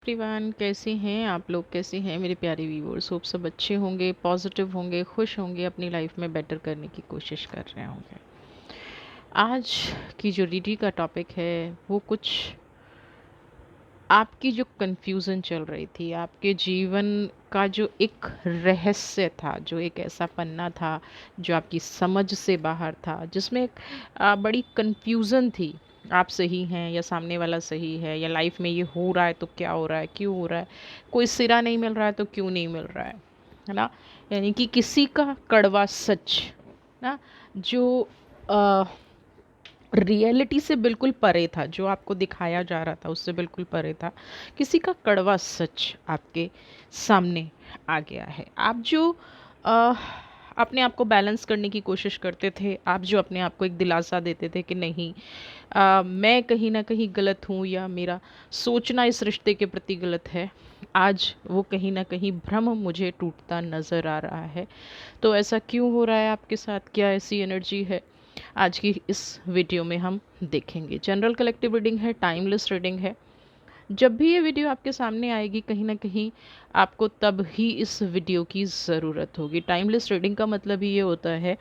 Everyone, कैसे हैं आप लोग? कैसे हैं मेरे प्यारे व्यूअर्स? होप सब अच्छे होंगे, पॉजिटिव होंगे, खुश होंगे, अपनी लाइफ में बेटर करने की कोशिश कर रहे होंगे। आज की जो रीडी का टॉपिक है वो कुछ आपकी जो कन्फ्यूज़न चल रही थी, आपके जीवन का जो एक रहस्य था, जो एक ऐसा पन्ना था जो आपकी समझ से बाहर था, जिसमें एक बड़ी कन्फ्यूज़न थी। आप सही हैं या सामने वाला सही है, या लाइफ में ये हो रहा है तो क्या हो रहा है, क्यों हो रहा है, कोई सिरा नहीं मिल रहा है तो क्यों नहीं मिल रहा है ना? यानी कि किसी का कड़वा सच ना, जो रियलिटी से बिल्कुल परे था, जो आपको दिखाया जा रहा था उससे बिल्कुल परे था। किसी का कड़वा सच आपके सामने आ गया है। आप जो अ, अपने आप को बैलेंस करने की कोशिश करते थे, आप जो अपने आप को एक दिलासा देते थे कि नहीं, मैं कहीं ना कहीं गलत हूँ, या मेरा सोचना इस रिश्ते के प्रति गलत है, आज वो कहीं ना कहीं भ्रम मुझे टूटता नज़र आ रहा है। तो ऐसा क्यों हो रहा है आपके साथ? क्या ऐसी एनर्जी है? आज की इस वीडियो में हम देखेंगे। जनरल कलेक्टिव रीडिंग है, टाइमलेस रीडिंग है। जब भी ये वीडियो आपके सामने आएगी, कहीं ना कहीं आपको तब ही इस वीडियो की ज़रूरत होगी। टाइमलेस रीडिंग का मतलब ही ये होता है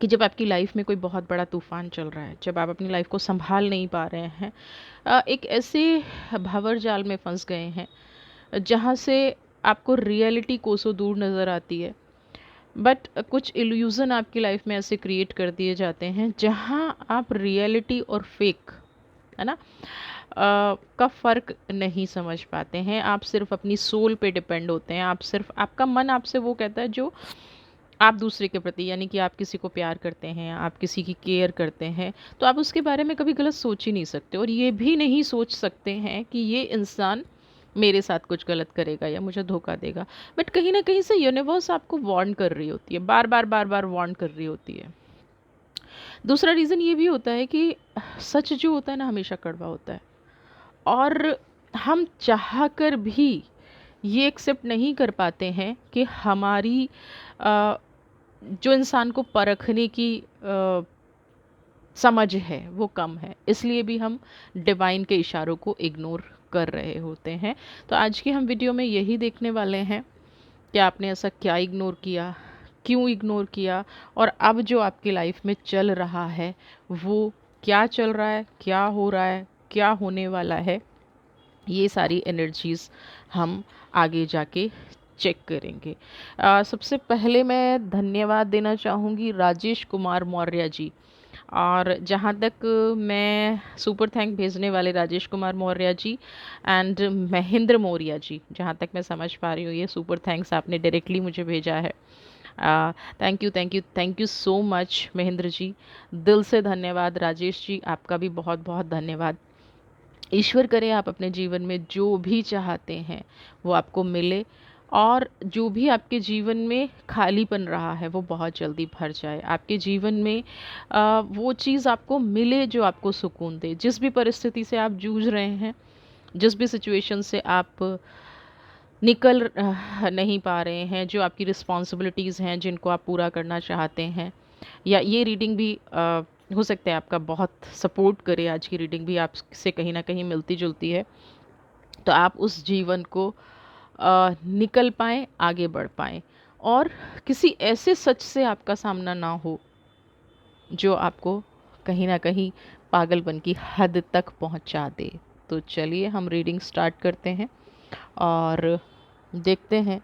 कि जब आपकी लाइफ में कोई बहुत बड़ा तूफान चल रहा है, जब आप अपनी लाइफ को संभाल नहीं पा रहे हैं, एक ऐसे भंवर जाल में फंस गए हैं जहाँ से आपको रियलिटी कोसों दूर नज़र आती है, बट कुछ इल्यूज़न आपकी लाइफ में ऐसे क्रिएट कर दिए जाते हैं जहाँ आप रियलिटी और फेक, है ना, का फ़र्क नहीं समझ पाते हैं। आप सिर्फ अपनी सोल पे डिपेंड होते हैं। आप सिर्फ, आपका मन आपसे वो कहता है जो आप दूसरे के प्रति, यानी कि आप किसी को प्यार करते हैं, आप किसी की केयर करते हैं, तो आप उसके बारे में कभी गलत सोच ही नहीं सकते, और ये भी नहीं सोच सकते हैं कि ये इंसान मेरे साथ कुछ गलत करेगा या मुझे धोखा देगा। बट कहीं ना कहीं से यूनिवर्स आपको वार्न कर रही होती है, बार बार बार बार वार्न कर रही होती है। दूसरा रीज़न ये भी होता है कि सच जो होता है ना, हमेशा कड़वा होता है, और हम चाह कर भी ये एक्सेप्ट नहीं कर पाते हैं कि हमारी अ, जो इंसान को परखने की समझ है वो कम है, इसलिए भी हम डिवाइन के इशारों को इग्नोर कर रहे होते हैं। तो आज की हम वीडियो में यही देखने वाले हैं कि आपने ऐसा क्या इग्नोर किया, क्यों इग्नोर किया, और अब जो आपकी लाइफ में चल रहा है वो क्या चल रहा है, क्या हो रहा है, क्या होने वाला है। ये सारी एनर्जीज़ हम आगे जाके चेक करेंगे। सबसे पहले मैं धन्यवाद देना चाहूँगी राजेश कुमार मौर्य जी। और जहाँ तक मैं सुपर थैंक भेजने वाले राजेश कुमार मौर्य जी एंड महेंद्र मौर्य जी, जहाँ तक मैं समझ पा रही हूँ ये सुपर थैंक्स आपने डायरेक्टली मुझे भेजा है। Thank you, thank you, thank you so much Mahendra ji. दिल से धन्यवाद राजेश जी, आपका भी बहुत बहुत धन्यवाद। ईश्वर करे आप अपने जीवन में जो भी चाहते हैं वो आपको मिले, और जो भी आपके जीवन में खालीपन रहा है वो बहुत जल्दी भर जाए। आपके जीवन में वो चीज़ आपको मिले जो आपको सुकून दे। जिस भी परिस्थिति से आप जूझ रहे हैं, जिस भी सिचुएशन से आप निकल नहीं पा रहे हैं, जो आपकी रिस्पॉन्सिबिलिटीज़ हैं जिनको आप पूरा करना चाहते हैं, या ये रीडिंग भी हो सकता है आपका बहुत सपोर्ट करे। आज की रीडिंग भी आपसे कहीं ना कहीं मिलती जुलती है, तो आप उस जीवन को निकल पाएँ, आगे बढ़ पाएँ, और किसी ऐसे सच से आपका सामना ना हो जो आपको कहीं ना कहीं पागलपन की हद तक पहुंचा दे। तो चलिए हम रीडिंग स्टार्ट करते हैं और देखते हैं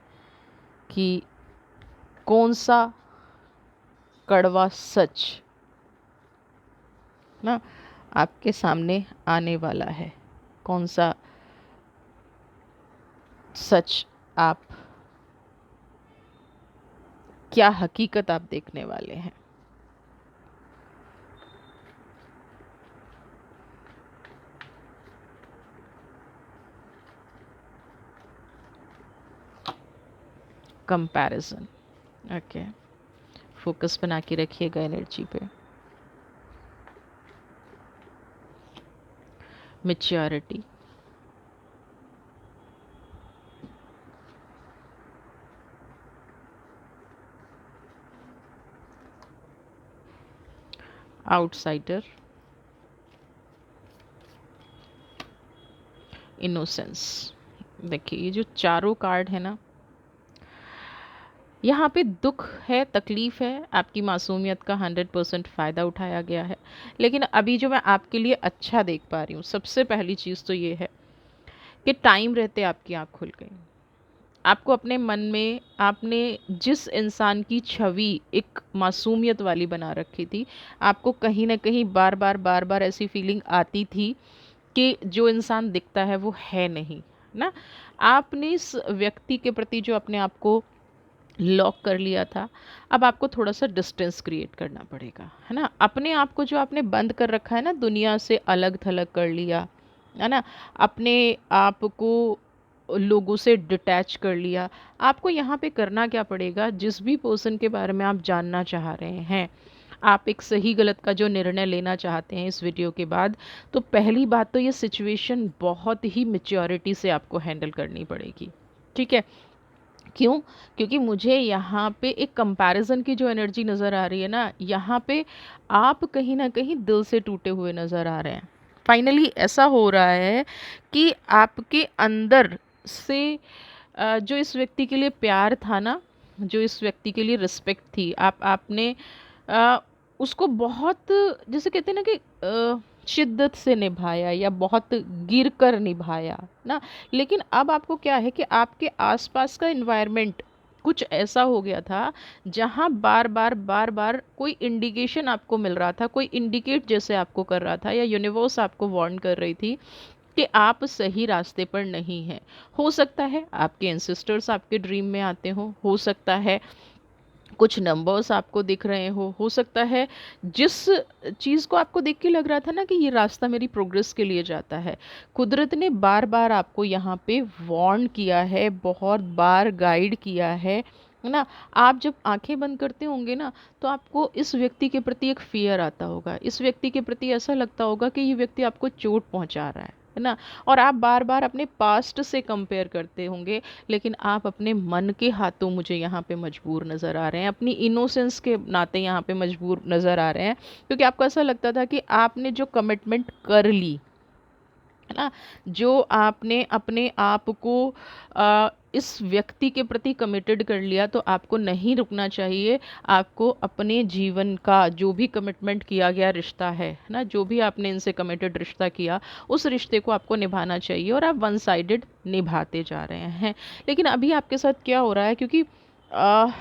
कि कौन सा कड़वा सच ना आपके सामने आने वाला है, कौन सा सच आप, क्या हकीकत आप देखने वाले हैं। कंपैरिजन, ओके, फोकस बना के रखिएगा एनर्जी पे। Maturity, outsider, innocence. देखिए ये जो चारों कार्ड है ना, यहाँ पे दुख है, तकलीफ़ है, आपकी मासूमियत का 100% फ़ायदा उठाया गया है। लेकिन अभी जो मैं आपके लिए अच्छा देख पा रही हूँ, सबसे पहली चीज़ तो ये है कि टाइम रहते आपकी आँख खुल गई। आपको अपने मन में आपने जिस इंसान की छवि एक मासूमियत वाली बना रखी थी, आपको कहीं न कहीं बार-बार ऐसी फीलिंग आती थी कि जो इंसान दिखता है वो है नहीं, ना? आपने इस व्यक्ति के प्रति जो अपने आप को लॉक कर लिया था, अब आपको थोड़ा-सा डिस्टेंस क्रिएट करना पड़ेगा, है ना? अपने आप को जो आपने बंद कर रखा है ना, दुनिया से अलग-थलग कर लिया, है ना? अपने आप को लोगों से डिटैच कर लिया। आपको यहाँ पे करना क्या पड़ेगा, जिस भी पर्सन के बारे में आप जानना चाह रहे हैं, आप एक सही गलत का जो निर्णय लेना चाहते हैं इस वीडियो के बाद, तो पहली बात तो ये सिचुएशन बहुत ही मैच्योरिटी से आपको हैंडल करनी पड़ेगी, ठीक है? क्यों? क्योंकि मुझे यहाँ पे एक कंपैरिज़न की जो एनर्जी नज़र आ रही है ना, यहाँ पे आप कहीं न कहीं दिल से टूटे हुए नज़र आ रहे हैं। फाइनली ऐसा हो रहा है कि आपके अंदर से जो इस व्यक्ति के लिए प्यार था ना, जो इस व्यक्ति के लिए रिस्पेक्ट थी, आपने अ, उसको बहुत, जैसे कहते हैं ना कि शिद्दत से निभाया या बहुत गिर कर निभाया ना। लेकिन अब आपको क्या है कि आपके आसपास का एनवायरनमेंट कुछ ऐसा हो गया था जहाँ बार बार कोई इंडिकेशन आपको मिल रहा था, कोई इंडिकेट जैसे आपको कर रहा था, या यूनिवर्स आपको वार्न कर रही थी कि आप सही रास्ते पर नहीं हैं। हो सकता है आपके एंसेस्टर्स आपके ड्रीम में आते हो सकता है कुछ नंबर्स आपको दिख रहे हो सकता है जिस चीज़ को आपको देख के लग रहा था ना कि ये रास्ता मेरी प्रोग्रेस के लिए जाता है, कुदरत ने बार बार आपको यहाँ पे वार्न किया है, बहुत बार गाइड किया है ना? आप जब आंखें बंद करते होंगे ना, तो आपको इस व्यक्ति के प्रति एक फ़ियर आता होगा, इस व्यक्ति के प्रति ऐसा लगता होगा कि ये व्यक्ति आपको चोट पहुँचा रहा है ना? और आप बार-बार अपने पास्ट से कंपेयर करते होंगे, लेकिन आप अपने मन के हाथों मुझे यहाँ पे मजबूर नज़र आ रहे हैं, अपनी इनोसेंस के नाते यहाँ पे मजबूर नज़र आ रहे हैं, क्योंकि आपको ऐसा लगता था कि आपने जो कमिटमेंट कर ली, है ना? जो आपने अपने आप को इस व्यक्ति के प्रति कमिटेड कर लिया, तो आपको नहीं रुकना चाहिए। आपको अपने जीवन का जो भी कमिटमेंट किया गया रिश्ता है ना? जो भी आपने इनसे कमिटेड रिश्ता किया, उस रिश्ते को आपको निभाना चाहिए, और आप वन साइडेड निभाते जा रहे हैं। लेकिन अभी आपके साथ क्या हो रहा है, क्योंकि अ,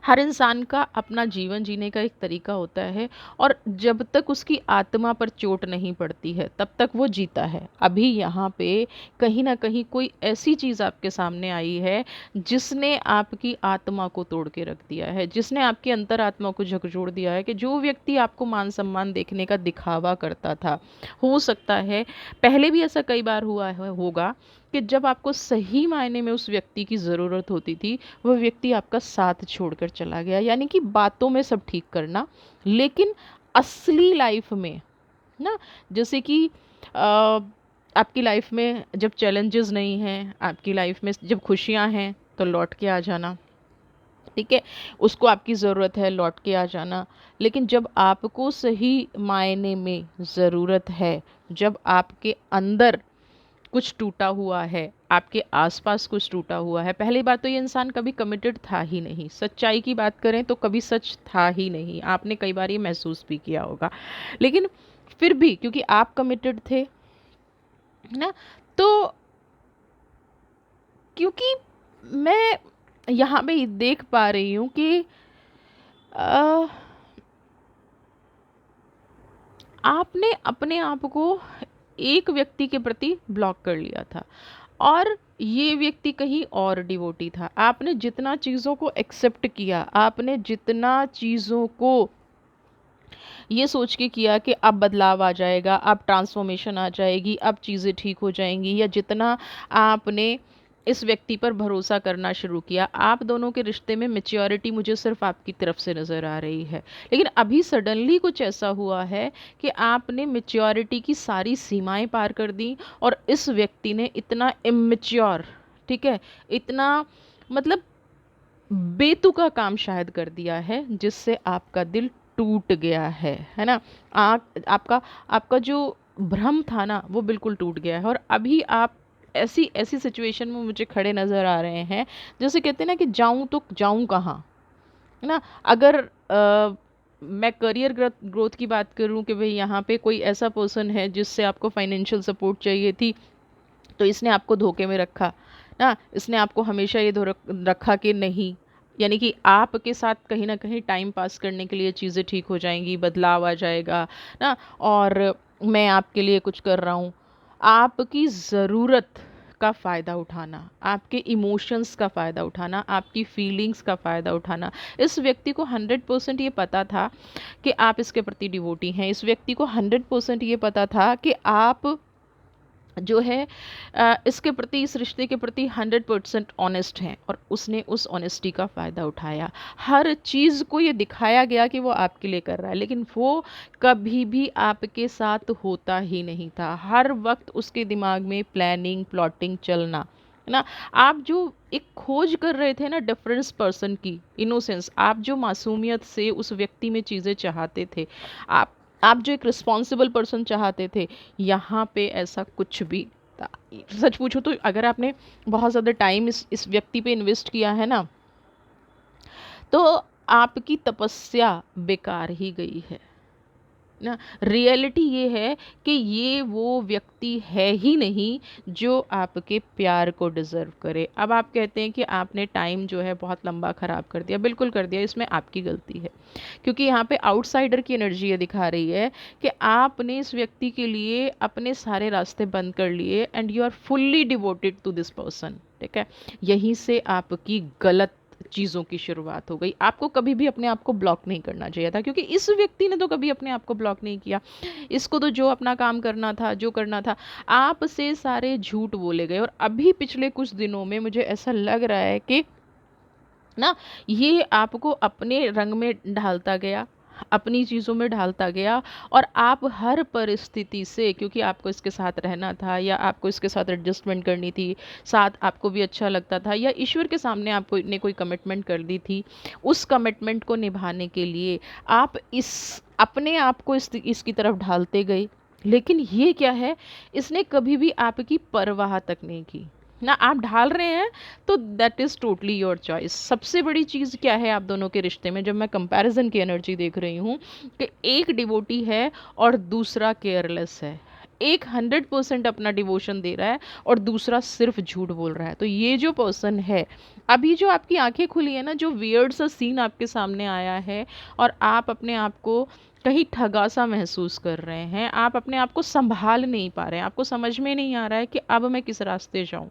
हर इंसान का अपना जीवन जीने का एक तरीका होता है, और जब तक उसकी आत्मा पर चोट नहीं पड़ती है तब तक वो जीता है। अभी यहाँ पे कहीं ना कहीं कोई ऐसी चीज़ आपके सामने आई है जिसने आपकी आत्मा को तोड़ के रख दिया है, जिसने आपकी अंतरात्मा को झकझोर दिया है, कि जो व्यक्ति आपको मान सम्मान देखने का दिखावा करता था, हो सकता है पहले भी ऐसा कई बार हुआ है, होगा कि जब आपको सही मायने में उस व्यक्ति की ज़रूरत होती थी, वह व्यक्ति आपका साथ छोड़कर चला गया। यानी कि बातों में सब ठीक करना, लेकिन असली लाइफ में ना, जैसे कि आपकी लाइफ में जब चैलेंजेस नहीं हैं, आपकी लाइफ में जब खुशियां हैं, तो लौट के आ जाना, ठीक है? उसको आपकी ज़रूरत है, लौट के आ जाना। लेकिन जब आपको सही मायने में ज़रूरत है, जब आपके अंदर कुछ टूटा हुआ है, आपके आसपास कुछ टूटा हुआ है, पहली बात तो ये इंसान कभी कमिटेड था ही नहीं। सच्चाई की बात करें तो कभी सच था ही नहीं। आपने कई बार ये महसूस भी किया होगा, लेकिन फिर भी क्योंकि आप कमिटेड थे, है ना? तो क्योंकि मैं यहाँ पे ये देख पा रही हूँ कि अ, आपने अपने आप को एक व्यक्ति के प्रति ब्लॉक कर लिया था, और ये व्यक्ति कहीं और डिवोटी था। आपने जितना चीज़ों को एक्सेप्ट किया, आपने जितना चीज़ों को ये सोच के किया कि अब बदलाव आ जाएगा, अब ट्रांसफॉर्मेशन आ जाएगी, अब चीज़ें ठीक हो जाएंगी, या जितना आपने इस व्यक्ति पर भरोसा करना शुरू किया, आप दोनों के रिश्ते में मैच्योरिटी मुझे सिर्फ आपकी तरफ से नज़र आ रही है। लेकिन अभी सडनली कुछ ऐसा हुआ है कि आपने मैच्योरिटी की सारी सीमाएं पार कर दी, और इस व्यक्ति ने इतना इमेच्योर, ठीक है, इतना मतलब बेतुका काम शायद कर दिया है, जिससे आपका दिल टूट गया है ना? आपका आपका जो भ्रम था ना वो बिल्कुल टूट गया है। और अभी आप ऐसी ऐसी सिचुएशन में मुझे खड़े नज़र आ रहे हैं, जैसे कहते हैं ना कि जाऊं तो जाऊं कहाँ, है ना। अगर मैं करियर ग्रोथ की बात करूं कि भाई यहाँ पे कोई ऐसा पर्सन है जिससे आपको फाइनेंशियल सपोर्ट चाहिए थी, तो इसने आपको धोखे में रखा ना, इसने आपको हमेशा ये रखा कि नहीं, यानी कि आपके साथ कहीं ना कहीं टाइम पास करने के लिए चीज़ें ठीक हो जाएंगी, बदलाव आ जाएगा ना, और मैं आपके लिए कुछ कर रहा हूँ। आपकी ज़रूरत का फ़ायदा उठाना, आपके इमोशंस का फ़ायदा उठाना, आपकी फीलिंग्स का फ़ायदा उठाना। इस व्यक्ति को 100% ये पता था कि आप इसके प्रति डिवोटी हैं। इस व्यक्ति को 100% ये पता था कि आप जो है इसके प्रति, इस रिश्ते के प्रति 100% ऑनेस्ट हैं, और उसने उस ऑनेस्टी का फ़ायदा उठाया। हर चीज़ को ये दिखाया गया कि वो आपके लिए कर रहा है, लेकिन वो कभी भी आपके साथ होता ही नहीं था। हर वक्त उसके दिमाग में प्लानिंग, प्लॉटिंग चलना, है ना। आप जो एक खोज कर रहे थे ना डिफरेंस पर्सन की, इनोसेंस, आप जो मासूमियत से उस व्यक्ति में चीज़ें चाहते थे, आप जो एक रिस्पॉन्सिबल पर्सन चाहते थे, यहाँ पे ऐसा कुछ भी था। सच पूछो तो अगर आपने बहुत ज़्यादा टाइम इस व्यक्ति पे इन्वेस्ट किया है ना, तो आपकी तपस्या बेकार ही गई है ना। रियलिटी ये है कि ये वो व्यक्ति है ही नहीं जो आपके प्यार को डिज़र्व करे। अब आप कहते हैं कि आपने टाइम जो है बहुत लंबा ख़राब कर दिया, बिल्कुल कर दिया, इसमें आपकी गलती है, क्योंकि यहाँ पे आउटसाइडर की एनर्जी ये दिखा रही है कि आपने इस व्यक्ति के लिए अपने सारे रास्ते बंद कर लिए, and you are fully devoted to this person. ठीक है, यहीं से आपकी गलत चीज़ों की शुरुआत हो गई। आपको कभी भी अपने आप को ब्लॉक नहीं करना चाहिए था, क्योंकि इस व्यक्ति ने तो कभी अपने आप को ब्लॉक नहीं किया। इसको तो जो अपना काम करना था, जो करना था, आपसे सारे झूठ बोले गए। और अभी पिछले कुछ दिनों में मुझे ऐसा लग रहा है कि ना ये आपको अपने रंग में ढालता गया, अपनी चीज़ों में ढालता गया, और आप हर परिस्थिति से, क्योंकि आपको इसके साथ रहना था या आपको इसके साथ एडजस्टमेंट करनी थी, साथ आपको भी अच्छा लगता था, या ईश्वर के सामने आपको ने कोई कमिटमेंट कर दी थी, उस कमिटमेंट को निभाने के लिए आप इस अपने आप को इसकी तरफ ढालते गए। लेकिन ये क्या है, इसने कभी भी आपकी परवाह तक नहीं की ना। आप ढाल रहे हैं तो that is totally your choice. सबसे बड़ी चीज़ क्या है आप दोनों के रिश्ते में, जब मैं कंपैरिजन की एनर्जी देख रही हूँ, कि एक डिवोटी है और दूसरा केयरलेस है। एक 100% अपना डिवोशन दे रहा है और दूसरा सिर्फ झूठ बोल रहा है। तो ये जो पर्सन है, अभी जो आपकी आंखें खुली है ना, जो वियर्ड सा सीन आपके सामने आया है, और आप अपने आप को कहीं ठगा सा महसूस कर रहे हैं, आप अपने आप को संभाल नहीं पा रहे हैं, आपको समझ में नहीं आ रहा है कि अब मैं किस रास्ते जाऊं।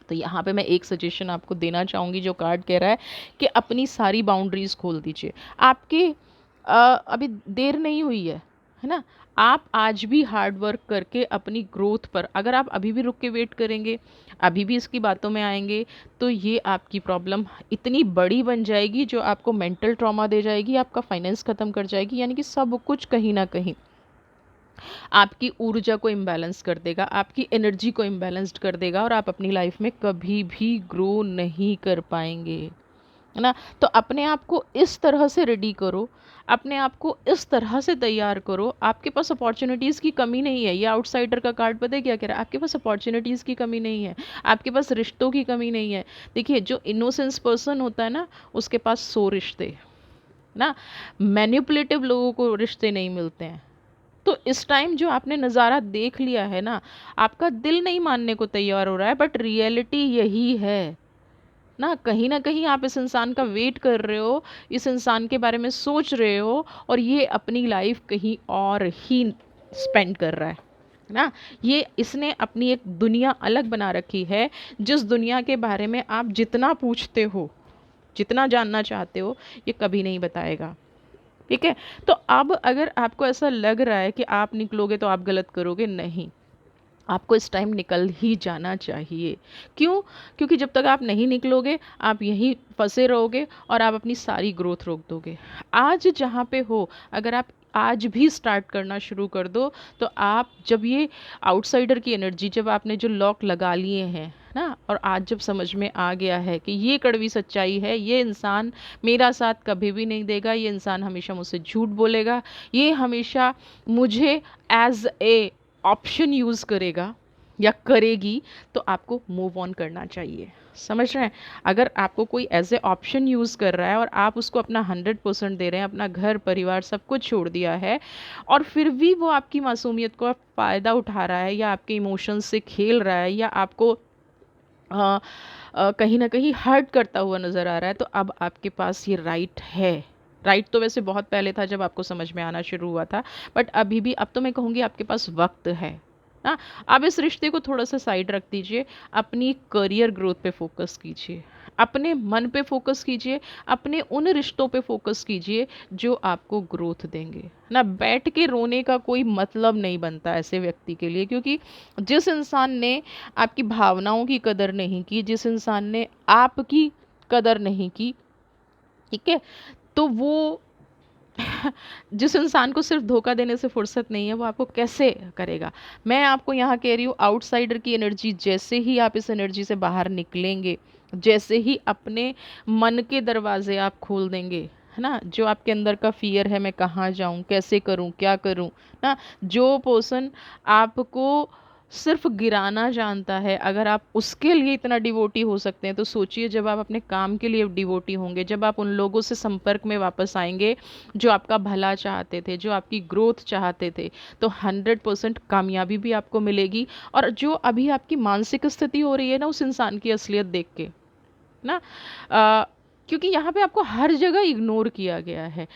तो यहाँ पे मैं एक सजेशन आपको देना चाहूँगी, जो कार्ड कह रहा है कि अपनी सारी बाउंड्रीज़ खोल दीजिए। आपके अभी देर नहीं हुई है ना। आप आज भी हार्ड वर्क करके अपनी ग्रोथ पर, अगर आप अभी भी रुक के वेट करेंगे, अभी भी इसकी बातों में आएंगे, तो ये आपकी प्रॉब्लम इतनी बड़ी बन जाएगी जो आपको मेंटल ट्रॉमा दे जाएगी, आपका फाइनेंस ख़त्म कर जाएगी, यानी कि सब कुछ कहीं ना कहीं आपकी ऊर्जा को इम्बैलेंस कर देगा, आपकी एनर्जी को इम्बैलेंस्ड कर देगा, और आप अपनी लाइफ में कभी भी ग्रो नहीं कर पाएंगे, है ना। तो अपने आप को इस तरह से रेडी करो, अपने आप को इस तरह से तैयार करो। आपके पास अपॉर्चुनिटीज़ की कमी नहीं है। ये आउटसाइडर का कार्ड पता है क्या कह रहा है, आपके पास अपॉर्चुनिटीज़ की कमी नहीं है, आपके पास रिश्तों की कमी नहीं है। देखिए, जो इनोसेंस पर्सन होता है ना, उसके पास 100 रिश्ते ना, मैनिपुलेटिव लोगों को रिश्ते नहीं मिलते हैं। तो इस टाइम जो आपने नज़ारा देख लिया है ना, आपका दिल नहीं मानने को तैयार हो रहा है, बट रियलिटी यही है ना कहीं आप इस इंसान का वेट कर रहे हो, इस इंसान के बारे में सोच रहे हो, और ये अपनी लाइफ कहीं और ही स्पेंड कर रहा है ना। ये इसने अपनी एक दुनिया अलग बना रखी है, जिस दुनिया के बारे में आप जितना पूछते हो, जितना जानना चाहते हो, ये कभी नहीं बताएगा। ठीक है, तो अब अगर आपको ऐसा लग रहा है कि आप निकलोगे तो आप गलत करोगे, नहीं, आपको इस टाइम निकल ही जाना चाहिए। क्यों? क्योंकि जब तक आप नहीं निकलोगे, आप यहीं फंसे रहोगे और आप अपनी सारी ग्रोथ रोक दोगे। आज जहाँ पे हो, अगर आप आज भी स्टार्ट करना शुरू कर दो, तो आप जब ये आउटसाइडर की एनर्जी, जब आपने जो लॉक लगा लिए हैं ना, और आज जब समझ में आ गया है कि ये कड़वी सच्चाई है, ये इंसान मेरा साथ कभी भी नहीं देगा, ये इंसान हमेशा मुझसे झूठ बोलेगा, ये हमेशा मुझे एज ए ऑप्शन यूज़ करेगा या करेगी तो आपको मूव ऑन करना चाहिए। समझ रहे हैं? अगर आपको कोई ऐसे ऑप्शन यूज़ कर रहा है और आप उसको अपना 100% दे रहे हैं, अपना घर परिवार सब कुछ छोड़ दिया है, और फिर भी वो आपकी मासूमियत का फ़ायदा उठा रहा है या आपके इमोशंस से खेल रहा है या आपको कहीं ना कहीं हर्ट करता हुआ नज़र आ रहा है, तो अब आपके पास ये राइट है। राइट तो वैसे बहुत पहले था जब आपको समझ में आना शुरू हुआ था, बट अभी भी, अब तो मैं कहूँगी आपके पास वक्त है ना। अब इस रिश्ते को थोड़ा सा साइड रख दीजिए, अपनी करियर ग्रोथ पे फोकस कीजिए, अपने मन पे फोकस कीजिए, अपने उन रिश्तों पे फोकस कीजिए जो आपको ग्रोथ देंगे ना। बैठ के रोने का कोई मतलब नहीं बनता ऐसे व्यक्ति के लिए, क्योंकि जिस इंसान ने आपकी भावनाओं की कदर नहीं की, जिस इंसान ने आपकी कदर नहीं की, ठीक है, तो वो जिस इंसान को सिर्फ धोखा देने से फुर्सत नहीं है, वो आपको कैसे करेगा। मैं आपको यहाँ कह रही हूँ, आउटसाइडर की एनर्जी, जैसे ही आप इस एनर्जी से बाहर निकलेंगे, जैसे ही अपने मन के दरवाजे आप खोल देंगे, है ना, जो आपके अंदर का फियर है, मैं कहाँ जाऊँ, कैसे करूँ, क्या करूँ ना, जो पर्सन आपको सिर्फ गिराना जानता है, अगर आप उसके लिए इतना डिवोटी हो सकते हैं, तो सोचिए जब आप अपने काम के लिए डिवोटी होंगे, जब आप उन लोगों से संपर्क में वापस आएंगे जो आपका भला चाहते थे, जो आपकी ग्रोथ चाहते थे, तो 100% कामयाबी भी आपको मिलेगी। और जो अभी आपकी मानसिक स्थिति हो रही है ना, उस इंसान की असलियत देख के ना, क्योंकि यहाँ पे आपको हर जगह इग्नोर किया गया है।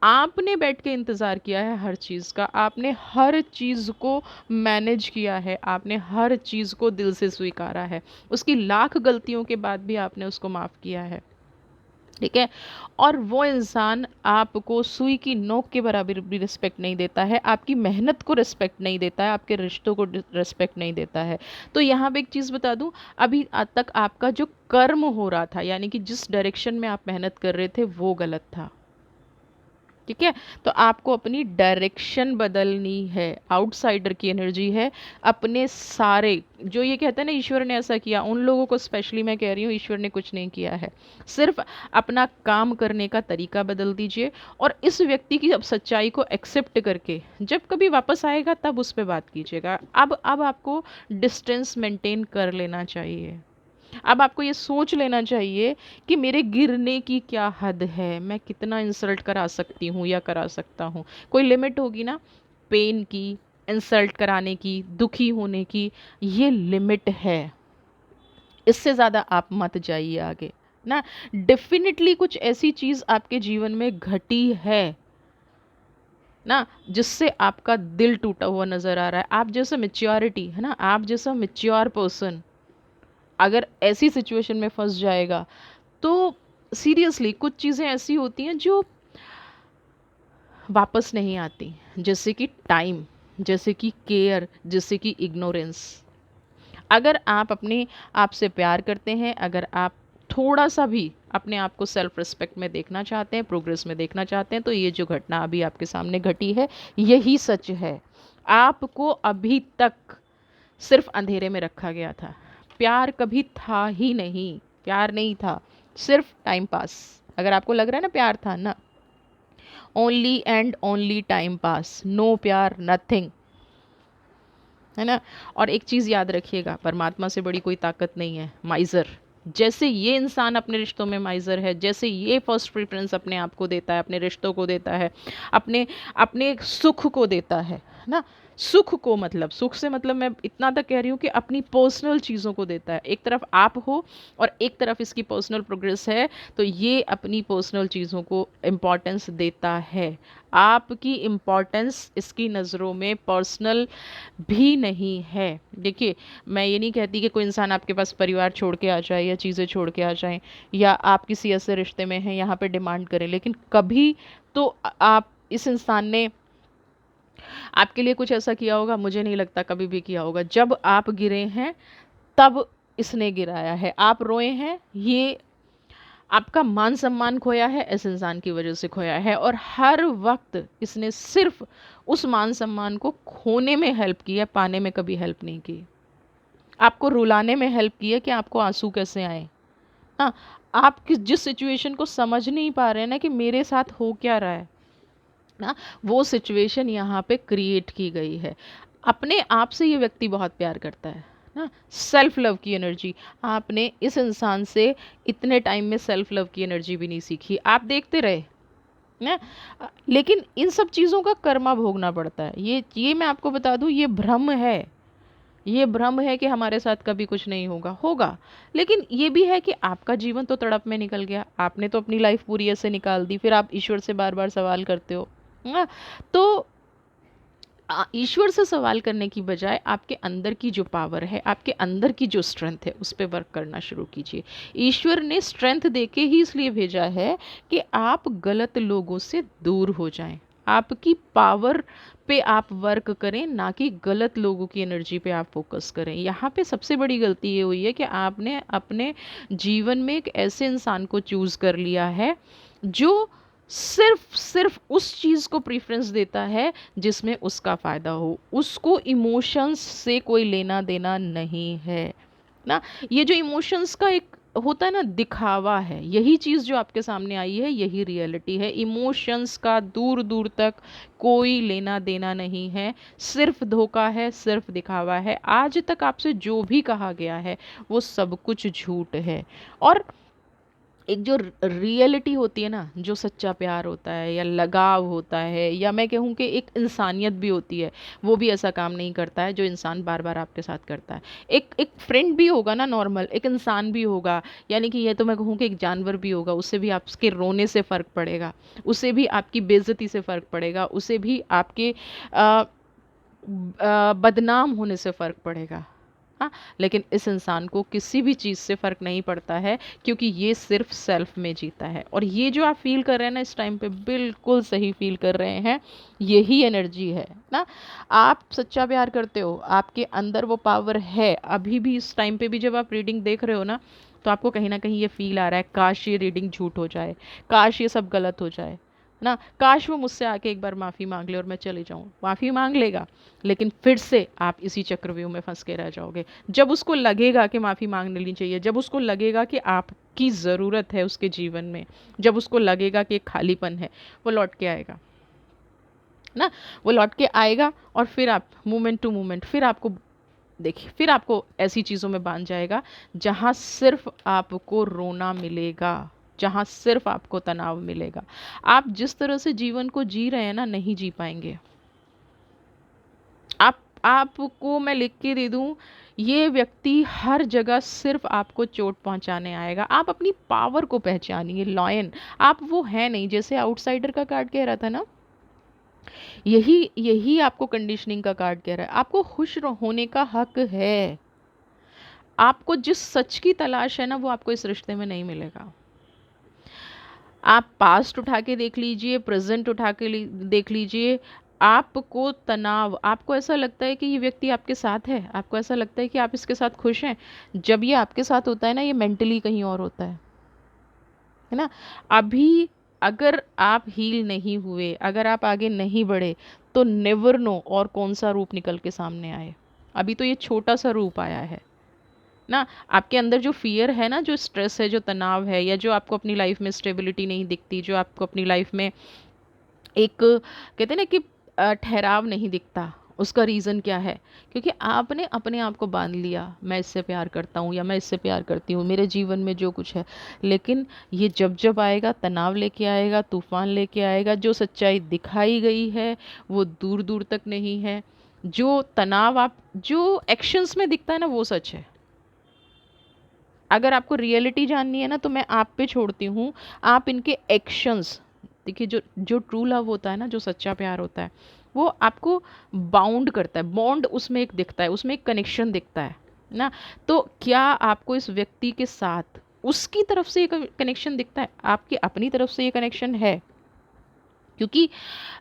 आपने बैठ के इंतज़ार किया है हर चीज़ का, आपने हर चीज़ को मैनेज किया है, आपने हर चीज़ को दिल से स्वीकारा है, उसकी लाख गलतियों के बाद भी आपने उसको माफ़ किया है, ठीक है। और वो इंसान आपको सुई की नोक के बराबर भी रिस्पेक्ट नहीं देता है, आपकी मेहनत को रिस्पेक्ट नहीं देता है, आपके रिश्तों को रिस्पेक्ट नहीं देता है। तो यहाँ पे एक चीज़ बता दूँ, अभी आज तक आपका जो कर्म हो रहा था, यानी कि जिस डायरेक्शन में आप मेहनत कर रहे थे, वो गलत था, ठीक है। तो आपको अपनी डायरेक्शन बदलनी है। आउटसाइडर की एनर्जी है, अपने सारे, जो ये कहते हैं ना ईश्वर ने ऐसा किया, उन लोगों को स्पेशली मैं कह रही हूँ, ईश्वर ने कुछ नहीं किया है, सिर्फ अपना काम करने का तरीका बदल दीजिए। और इस व्यक्ति की अब सच्चाई को एक्सेप्ट करके जब कभी वापस आएगा तब उस पर बात कीजिएगा। अब आपको डिस्टेंस मेंटेन कर लेना चाहिए। अब आपको ये सोच लेना चाहिए कि मेरे गिरने की क्या हद है, मैं कितना इंसल्ट करा सकती हूँ या करा सकता हूँ। कोई लिमिट होगी ना, पेन की, इंसल्ट कराने की, दुखी होने की, ये लिमिट है। इससे ज़्यादा आप मत जाइए आगे ना। डेफिनेटली कुछ ऐसी चीज़ आपके जीवन में घटी है ना, जिससे आपका दिल टूटा हुआ नज़र आ रहा है। आप जैसा मेच्योरिटी है ना, आप जैसा मेच्योर पर्सन अगर ऐसी सिचुएशन में फंस जाएगा, तो सीरियसली कुछ चीज़ें ऐसी होती हैं जो वापस नहीं आती, जैसे कि टाइम, जैसे कि केयर, जैसे कि इग्नोरेंस। अगर आप अपने आप से प्यार करते हैं, अगर आप थोड़ा सा भी अपने आप को सेल्फ रिस्पेक्ट में देखना चाहते हैं, प्रोग्रेस में देखना चाहते हैं, तो ये जो घटना अभी आपके सामने घटी है, यही सच है। आपको अभी तक सिर्फ अंधेरे में रखा गया था, प्यार कभी था ही नहीं, प्यार नहीं था, सिर्फ टाइम पास। अगर आपको लग रहा है ना प्यार था, ना, only and only time pass, no प्यार, नथिंग, है ना। और एक चीज़ याद रखिएगा, परमात्मा से बड़ी कोई ताकत नहीं है। माइज़र, जैसे ये इंसान अपने रिश्तों में माइज़र है, जैसे ये फर्स्ट प्रेफरेंस अपने आप को देता है, अपने रिश्तों को देता है, अपने अपने सुख को देता है ना। सुख को, मतलब सुख से मतलब मैं इतना तक कह रही हूँ कि अपनी पर्सनल चीज़ों को देता है। एक तरफ आप हो और एक तरफ इसकी पर्सनल प्रोग्रेस है, तो ये अपनी पर्सनल चीज़ों को इम्पॉर्टेंस देता है। आपकी इम्पॉर्टेंस इसकी नज़रों में पर्सनल भी नहीं है। देखिए, मैं ये नहीं कहती कि कोई इंसान आपके पास परिवार छोड़ के आ जाए या चीज़ें छोड़ के आ जाएं, या आप किसी ऐसे रिश्ते में हैं यहाँ पे डिमांड करें, लेकिन कभी तो आप, इस इंसान ने आपके लिए कुछ ऐसा किया होगा, मुझे नहीं लगता कभी भी किया होगा। जब आप गिरे हैं तब इसने गिराया है, आप रोए हैं, ये आपका मान सम्मान खोया है, इस इंसान की वजह से खोया है। और हर वक्त इसने सिर्फ उस मान सम्मान को खोने में हेल्प की है, पाने में कभी हेल्प नहीं की। आपको रुलाने में हेल्प की है कि आपको आंसू कैसे आए। हाँ, आप जिस सिचुएशन को समझ नहीं पा रहे हैं ना कि मेरे साथ हो क्या रहा है ना, वो सिचुएशन यहाँ पे क्रिएट की गई है। अपने आप से ये व्यक्ति बहुत प्यार करता है ना। सेल्फ लव की एनर्जी, आपने इस इंसान से इतने टाइम में सेल्फ लव की एनर्जी भी नहीं सीखी, आप देखते रहे ना। लेकिन इन सब चीज़ों का कर्मा भोगना पड़ता है। ये मैं आपको बता दूं, ये भ्रम है। ये भ्रम है कि हमारे साथ कभी कुछ नहीं होगा, होगा। लेकिन ये भी है कि आपका जीवन तो तड़प में निकल गया, आपने तो अपनी लाइफ पूरी ऐसे निकाल दी, फिर आप ईश्वर से बार बार सवाल करते हो ना। तो ईश्वर से सवाल करने की बजाय आपके अंदर की जो पावर है, आपके अंदर की जो स्ट्रेंथ है, उस पर वर्क करना शुरू कीजिए। ईश्वर ने स्ट्रेंथ देके ही इसलिए भेजा है कि आप गलत लोगों से दूर हो जाएं, आपकी पावर पे आप वर्क करें, ना कि गलत लोगों की एनर्जी पे आप फोकस करें। यहाँ पे सबसे बड़ी गलती ये हुई है कि आपने अपने जीवन में एक ऐसे इंसान को चूज़ कर लिया है जो सिर्फ सिर्फ उस चीज़ को प्रेफरेंस देता है जिसमें उसका फ़ायदा हो, उसको इमोशंस से कोई लेना देना नहीं है ना। ये जो इमोशंस का एक होता है ना, दिखावा है, यही चीज़ जो आपके सामने आई है, यही रियलिटी है। इमोशंस का दूर दूर तक कोई लेना देना नहीं है, सिर्फ धोखा है, सिर्फ दिखावा है। आज तक आपसे जो भी कहा गया है वो सब कुछ झूठ है। और एक जो रियलिटी होती है ना, जो सच्चा प्यार होता है या लगाव होता है, या मैं कहूँ कि एक इंसानियत भी होती है, वो भी ऐसा काम नहीं करता है जो इंसान बार बार आपके साथ करता है। एक फ्रेंड भी होगा ना, नॉर्मल एक इंसान भी होगा, यानी कि ये तो मैं कहूँ कि एक जानवर भी होगा, उससे भी आपके रोने से फ़र्क पड़ेगा, उसे भी आपकी बेइज्जती से फ़र्क पड़ेगा, उसे भी आपके बदनाम होने से फ़र्क पड़ेगा। हाँ, लेकिन इस इंसान को किसी भी चीज़ से फ़र्क नहीं पड़ता है, क्योंकि ये सिर्फ सेल्फ में जीता है। और ये जो आप फील कर रहे हैं ना इस टाइम पे, बिल्कुल सही फील कर रहे हैं, यही एनर्जी है ना। आप सच्चा प्यार करते हो, आपके अंदर वो पावर है। अभी भी इस टाइम पे भी जब आप रीडिंग देख रहे हो ना, तो आपको कहीं ना कहीं ये फील आ रहा है, काश ये रीडिंग झूठ हो जाए, काश ये सब गलत हो जाए ना, काश वो मुझसे आके एक बार माफ़ी मांग ले और मैं चले जाऊँ। माफ़ी मांग लेगा, लेकिन फिर से आप इसी चक्रव्यूह में फंस के रह जाओगे। जब उसको लगेगा कि माफ़ी मांग लेनी चाहिए, जब उसको लगेगा कि आपकी ज़रूरत है उसके जीवन में, जब उसको लगेगा कि एक खालीपन है, वो लौट के आएगा ना। वो लौट के आएगा और फिर आप मोमेंट टू मोमेंट, फिर आपको देखिए, फिर आपको ऐसी चीज़ों में बांध जाएगा जहाँ सिर्फ आपको रोना मिलेगा, जहाँ सिर्फ आपको तनाव मिलेगा। आप जिस तरह से जीवन को जी रहे हैं ना, नहीं जी पाएंगे। आपको मैं लिख के दे दूं, ये व्यक्ति हर जगह सिर्फ आपको चोट पहुंचाने आएगा। आप अपनी पावर को पहचानिए, लॉयन आप वो है नहीं। जैसे आउटसाइडर का कार्ड कह रहा था ना, यही यही आपको कंडीशनिंग का कार्ड कह रहा है। आपको खुश होने का हक है। आपको जिस सच की तलाश है ना, वो आपको इस रिश्ते में नहीं मिलेगा। आप पास्ट उठा के देख लीजिए, प्रेजेंट उठा के देख लीजिए, आपको तनाव, आपको ऐसा लगता है कि ये व्यक्ति आपके साथ है, आपको ऐसा लगता है कि आप इसके साथ खुश हैं। जब ये आपके साथ होता है ना, ये मेंटली कहीं और होता है ना। अभी अगर आप हील नहीं हुए, अगर आप आगे नहीं बढ़े, तो नेवर नो और कौन सा रूप निकल के सामने आए। अभी तो ये छोटा सा रूप आया है ना। आपके अंदर जो फियर है ना, जो स्ट्रेस है, जो तनाव है, या जो आपको अपनी लाइफ में स्टेबिलिटी नहीं दिखती, जो आपको अपनी लाइफ में एक कहते हैं ना कि ठहराव नहीं दिखता, उसका रीज़न क्या है? क्योंकि आपने अपने आप को बांध लिया, मैं इससे प्यार करता हूँ या मैं इससे प्यार करती हूँ, मेरे जीवन में जो कुछ है। लेकिन ये जब जब आएगा, तनाव लेके आएगा, तूफान लेके आएगा। जो सच्चाई दिखाई गई है वो दूर दूर तक नहीं है। जो तनाव आप जो एक्शंस में दिखता है ना, वो सच है। अगर आपको रियलिटी जाननी है ना, तो मैं आप पे छोड़ती हूँ। आप इनके एक्शंस देखिए। जो जो ट्रू लव होता है ना, जो सच्चा प्यार होता है, वो आपको बाउंड करता है। बॉन्ड उसमें एक दिखता है, उसमें एक कनेक्शन दिखता है ना। तो क्या आपको इस व्यक्ति के साथ उसकी तरफ से एक कनेक्शन दिखता है? आपकी अपनी तरफ से ये कनेक्शन है? क्योंकि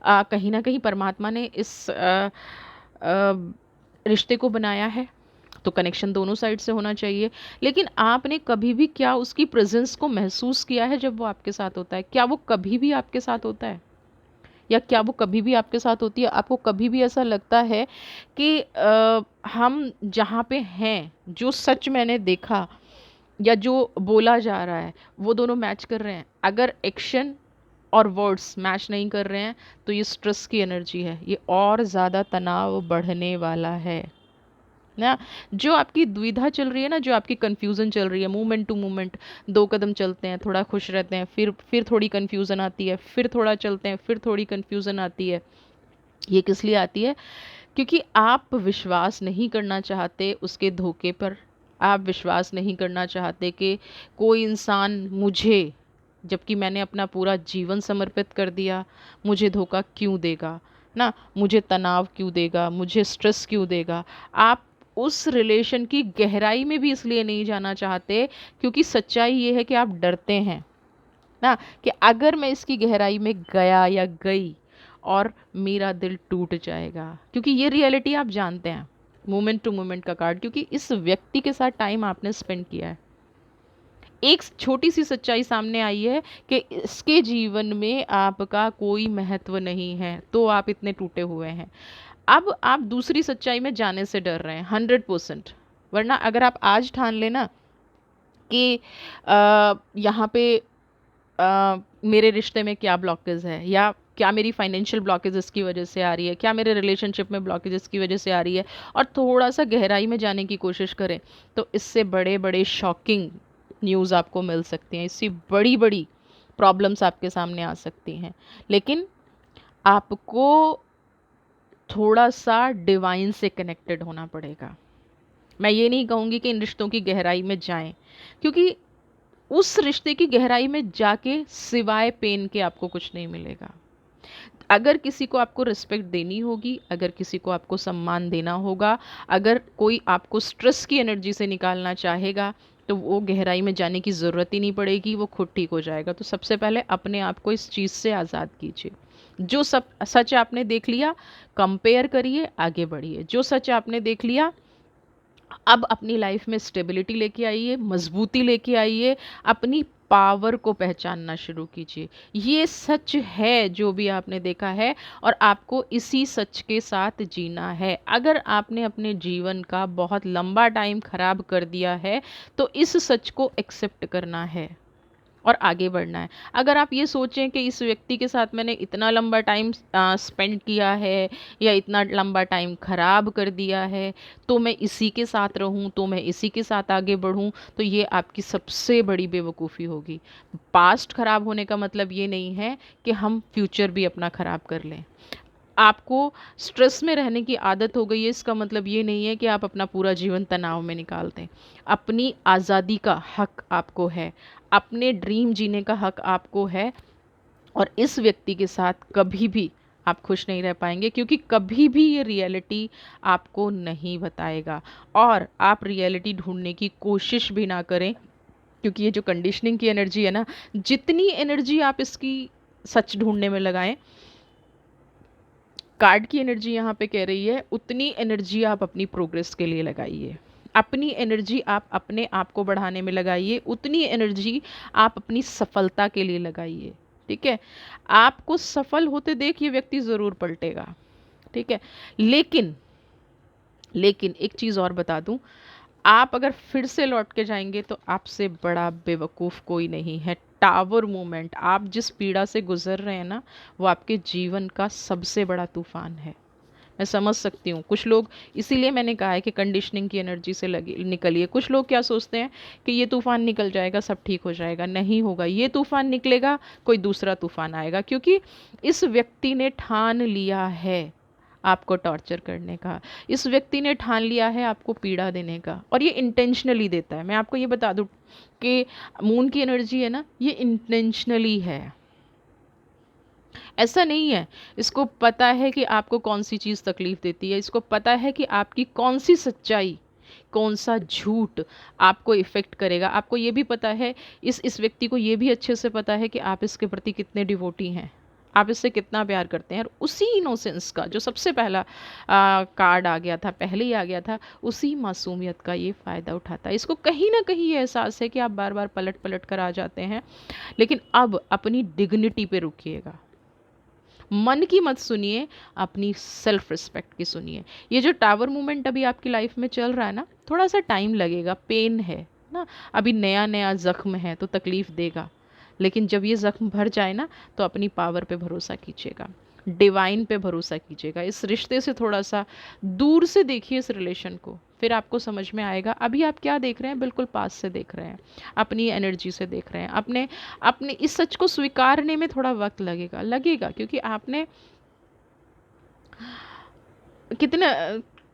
कहीं ना कहीं परमात्मा ने इस रिश्ते को बनाया है, तो कनेक्शन दोनों साइड से होना चाहिए। लेकिन आपने कभी भी क्या उसकी प्रेजेंस को महसूस किया है जब वो आपके साथ होता है? क्या वो कभी भी आपके साथ होता है? या क्या वो कभी भी आपके साथ होती है? आपको कभी भी ऐसा लगता है कि हम जहाँ पे हैं, जो सच मैंने देखा या जो बोला जा रहा है, वो दोनों मैच कर रहे हैं? अगर एक्शन और वर्ड्स मैच नहीं कर रहे हैं, तो ये स्ट्रेस की एनर्जी है, ये और ज़्यादा तनाव बढ़ने वाला है ना। जो आपकी दुविधा चल रही है ना, जो आपकी कंफ्यूजन चल रही है, मूवमेंट टू मूवमेंट, 2 कदम चलते हैं थोड़ा खुश रहते हैं, फिर थोड़ी कंफ्यूजन आती है, फिर थोड़ा चलते हैं फिर थोड़ी कंफ्यूजन आती है। ये किस लिए आती है? क्योंकि आप विश्वास नहीं करना चाहते उसके धोखे पर। आप विश्वास नहीं करना चाहते कि कोई इंसान मुझे, जबकि मैंने अपना पूरा जीवन समर्पित कर दिया, मुझे धोखा क्यों देगा ना, मुझे तनाव क्यों देगा, मुझे स्ट्रेस क्यों देगा। आप उस रिलेशन की गहराई में भी इसलिए नहीं जाना चाहते क्योंकि सच्चाई ये है कि आप डरते हैं ना, कि अगर मैं इसकी गहराई में गया या गई और मेरा दिल टूट जाएगा। क्योंकि ये रियलिटी आप जानते हैं, मोमेंट टू मोमेंट का कार्ड, क्योंकि इस व्यक्ति के साथ टाइम आपने स्पेंड किया है। एक छोटी सी सच्चाई सामने आई है कि इसके जीवन में आपका कोई महत्व नहीं है, तो आप इतने टूटे हुए हैं। अब आप दूसरी सच्चाई में जाने से डर रहे हैं 100%। वरना अगर आप आज ठान लेना कि यहाँ पे मेरे रिश्ते में क्या ब्लॉकेज है, या क्या मेरी फाइनेंशियल ब्लॉकेज इसकी वजह से आ रही है, क्या मेरे रिलेशनशिप में ब्लॉकेज इसकी वजह से आ रही है, और थोड़ा सा गहराई में जाने की कोशिश करें, तो इससे बड़े बड़े शॉकिंग न्यूज़ आपको मिल सकती हैं, इससे बड़ी बड़ी प्रॉब्लम्स आपके सामने आ सकती हैं। लेकिन आपको थोड़ा सा डिवाइन से कनेक्टेड होना पड़ेगा। मैं ये नहीं कहूँगी कि इन रिश्तों की गहराई में जाएं, क्योंकि उस रिश्ते की गहराई में जाके सिवाय पेन के आपको कुछ नहीं मिलेगा। अगर किसी को आपको रिस्पेक्ट देनी होगी, अगर किसी को आपको सम्मान देना होगा, अगर कोई आपको स्ट्रेस की एनर्जी से निकालना चाहेगा, तो वो गहराई में जाने की ज़रूरत ही नहीं पड़ेगी, वो खुद ठीक हो जाएगा। तो सबसे पहले अपने आप को इस चीज़ से आज़ाद कीजिए। जो सब सच आपने देख लिया, कंपेयर करिए, आगे बढ़िए। जो सच आपने देख लिया, अब अपनी लाइफ में स्टेबिलिटी लेके आइए, मजबूती लेके आइए, अपनी पावर को पहचानना शुरू कीजिए। ये सच है जो भी आपने देखा है, और आपको इसी सच के साथ जीना है। अगर आपने अपने जीवन का बहुत लंबा टाइम खराब कर दिया है, तो इस सच को एक्सेप्ट करना है और आगे बढ़ना है। अगर आप ये सोचें कि इस व्यक्ति के साथ मैंने इतना लंबा टाइम स्पेंड किया है, या इतना लंबा टाइम ख़राब कर दिया है, तो मैं इसी के साथ रहूं, तो मैं इसी के साथ आगे बढ़ूं, तो ये आपकी सबसे बड़ी बेवकूफ़ी होगी। पास्ट ख़राब होने का मतलब ये नहीं है कि हम फ्यूचर भी अपना ख़राब कर लें। आपको स्ट्रेस में रहने की आदत हो गई है, इसका मतलब ये नहीं है कि आप अपना पूरा जीवन तनाव में निकाल दें। अपनी आज़ादी का हक आपको है, अपने ड्रीम जीने का हक आपको है, और इस व्यक्ति के साथ कभी भी आप खुश नहीं रह पाएंगे, क्योंकि कभी भी ये रियलिटी आपको नहीं बताएगा। और आप रियलिटी ढूंढने की कोशिश भी ना करें, क्योंकि ये जो कंडीशनिंग की एनर्जी है ना, जितनी एनर्जी आप इसकी सच ढूंढने में लगाएं, कार्ड की एनर्जी यहाँ पे कह रही है उतनी एनर्जी आप अपनी प्रोग्रेस के लिए लगाइए। अपनी एनर्जी आप अपने आप को बढ़ाने में लगाइए, उतनी एनर्जी आप अपनी सफलता के लिए लगाइए। ठीक है, आपको सफल होते देख ये व्यक्ति ज़रूर पलटेगा। ठीक है, लेकिन लेकिन एक चीज़ और बता दूं, आप अगर फिर से लौट के जाएंगे तो आपसे बड़ा बेवकूफ़ कोई नहीं है। टावर मोमेंट, आप जिस पीड़ा से गुजर रहे हैं ना, वो आपके जीवन का सबसे बड़ा तूफान है। मैं समझ सकती हूँ कुछ लोग, इसीलिए मैंने कहा है कि कंडीशनिंग की एनर्जी से लगी निकलिए। कुछ लोग क्या सोचते हैं कि ये तूफान निकल जाएगा, सब ठीक हो जाएगा। नहीं होगा, ये तूफान निकलेगा, कोई दूसरा तूफान आएगा, क्योंकि इस व्यक्ति ने ठान लिया है आपको टॉर्चर करने का। इस व्यक्ति ने ठान लिया है आपको पीड़ा देने का, और ये इंटेंशनली देता है। मैं आपको ये बता दूं कि मून की एनर्जी है ना, ये इंटेंशनली है, ऐसा नहीं है। इसको पता है कि आपको कौन सी चीज़ तकलीफ़ देती है, इसको पता है कि आपकी कौन सी सच्चाई, कौन सा झूठ आपको इफ़ेक्ट करेगा। आपको ये भी पता है, इस व्यक्ति को ये भी अच्छे से पता है कि आप इसके प्रति कितने डिवोटी हैं, आप इससे कितना प्यार करते हैं। और उसी इनोसेंस का जो सबसे पहला कार्ड आ गया था, पहले ही आ गया था, उसी मासूमियत का ये फ़ायदा उठाता है। इसको कहीं ना कहीं ये एहसास है कि आप बार बार पलट पलट कर आ जाते हैं, लेकिन अब अपनी डिग्निटी पे रुकिएगा। मन की मत सुनिए, अपनी सेल्फ रिस्पेक्ट की सुनिए। ये जो टावर मूवमेंट अभी आपकी लाइफ में चल रहा है ना, थोड़ा सा टाइम लगेगा, पेन है ना, अभी नया नया जख्म है तो तकलीफ़ देगा, लेकिन जब ये ज़ख्म भर जाए ना, तो अपनी पावर पे भरोसा कीजिएगा, डिवाइन पे भरोसा कीजिएगा। इस रिश्ते से थोड़ा सा दूर से देखिए इस रिलेशन को, फिर आपको समझ में आएगा। अभी आप क्या देख रहे हैं, बिल्कुल पास से देख रहे हैं, अपनी एनर्जी से देख रहे हैं। अपने अपने इस सच को स्वीकारने में थोड़ा वक्त लगेगा क्योंकि आपने कितने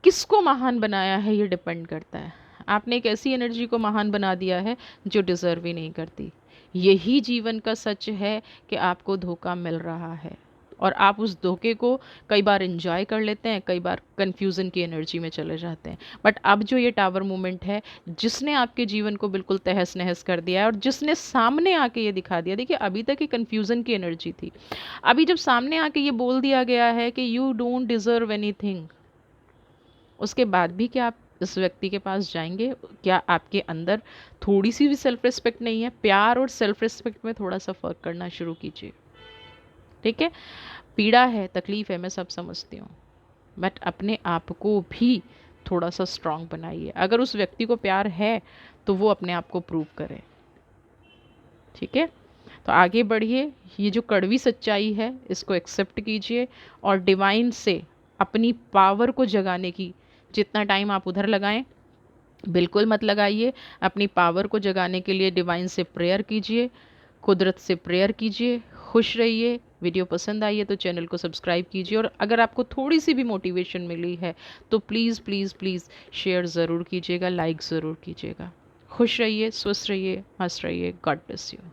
किसको महान बनाया है ये डिपेंड करता है। आपने एक ऐसी एनर्जी को महान बना दिया है जो डिज़र्व ही नहीं करती। यही जीवन का सच है कि आपको धोखा मिल रहा है और आप उस धोखे को कई बार एंजॉय कर लेते हैं, कई बार कन्फ्यूज़न की एनर्जी में चले जाते हैं। बट अब जो ये टावर मोमेंट है, जिसने आपके जीवन को बिल्कुल तहस नहस कर दिया है और जिसने सामने आके ये दिखा दिया, देखिए अभी तक ये कन्फ्यूज़न की एनर्जी थी, अभी जब सामने आके ये बोल दिया गया है कि यू डोंट डिज़र्व एनीथिंग, उसके बाद भी क्या आप इस व्यक्ति के पास जाएंगे? क्या आपके अंदर थोड़ी सी भी सेल्फ रिस्पेक्ट नहीं है? प्यार और सेल्फ रिस्पेक्ट में थोड़ा सा फ़र्क करना शुरू कीजिए, ठीक है? पीड़ा है, तकलीफ़ है, मैं सब समझती हूँ, बट अपने आप को भी थोड़ा सा स्ट्रांग बनाइए। अगर उस व्यक्ति को प्यार है तो वो अपने आप को प्रूव करे, ठीक है? तो आगे बढ़िए, ये जो कड़वी सच्चाई है इसको एक्सेप्ट कीजिए और डिवाइन से अपनी पावर को जगाने की जितना टाइम आप उधर लगाएं, बिल्कुल मत लगाइए। अपनी पावर को जगाने के लिए डिवाइन से प्रेयर कीजिए, कुदरत से प्रेयर कीजिए। खुश रहिए। वीडियो पसंद आई है तो चैनल को सब्सक्राइब कीजिए और अगर आपको थोड़ी सी भी मोटिवेशन मिली है तो प्लीज़ प्लीज़ प्लीज़ शेयर ज़रूर कीजिएगा, लाइक ज़रूर कीजिएगा। खुश रहिए, स्वस्थ रहिए, मस्त रहिए। God bless you.